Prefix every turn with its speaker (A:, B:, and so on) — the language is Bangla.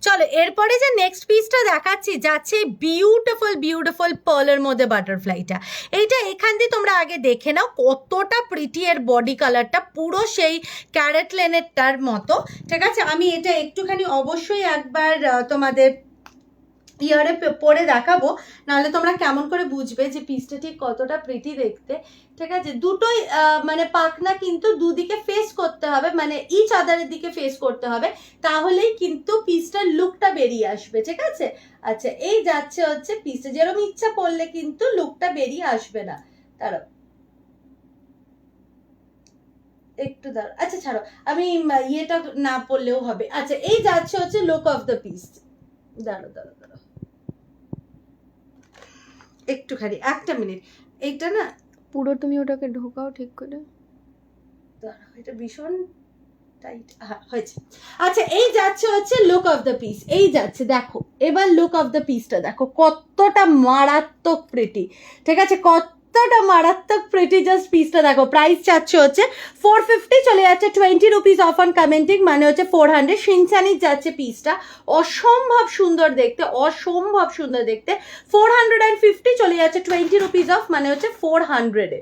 A: চলো এরপরে যে নেক্সট পিসটা দেখাচ্ছি যাচ্ছে বিউটিফুল বিউটিফুল পার্লের মধ্যে বাটারফ্লাইটা। এইটা এখান দিয়ে তোমরা আগে দেখে নাও কতটা প্রিটি, এর বডি কালারটা পুরো সেই ক্যারেট লেনেরটার মতো, ঠিক আছে। আমি এটা একটুখানি অবশ্যই একবার তোমাদের ইয়ারে পরে দেখাবো, নাহলে তোমরা কেমন করে বুঝবে যে পিসটা ঠিক কতটা প্রিটি দেখতে, ঠিক আছে। দুটোই মানে পাখনা কিন্তু দুদিকে ফেস করতে হবে, মানে ইচ আদারের দিকে ফেস করতে হবে, তাহলেই কিন্তু পিসটার লুকটা বেরিয়ে আসবে, ঠিক আছে। আচ্ছা এই যাচ্ছে হচ্ছে পিসটা, যেরকম ইচ্ছা পড়লে কিন্তু লুকটা বেরিয়ে আসবে না। দাঁড়াও একটু দাঁড়াও, আচ্ছা ছাড়ো, আমি ইয়েটা না পড়লেও হবে। আচ্ছা এই যাচ্ছে হচ্ছে লুক অফ দ্য পিস। দাঁড়াও দাঁড়াও দাঁড়াও একটুখানি, একটা মিনিট, এইটা না
B: পুরো তুমি ওটাকে ঢোকাও ঠিক করে।
A: দাঁড়াও, এটা ভীষণ টাইট হয়েছে। আচ্ছা এই যাচ্ছে হচ্ছে লুক অফ দ্য পিস, এই যাচ্ছে দেখো, এবার লুক অফ দ্য পিসটা দেখো কতটা মারাত্মক প্রিটি, ঠিক আছে, কতটা মারাত্মক প্রিটি, জাস্ট পিসটা দেখো। প্রাইস চাচ্ছে হচ্ছে 450, চলে যাচ্ছে 20 রুপিস অফ অন কমেন্টিং, মানে হচ্ছে 400। শিনচানির যাচ্ছে পিসটা, অসম্ভব সুন্দর দেখতে, অসম্ভব সুন্দর দেখতে। 450 চলে যাচ্ছে 20 রুপিস অফ, মানে হচ্ছে 400-এ।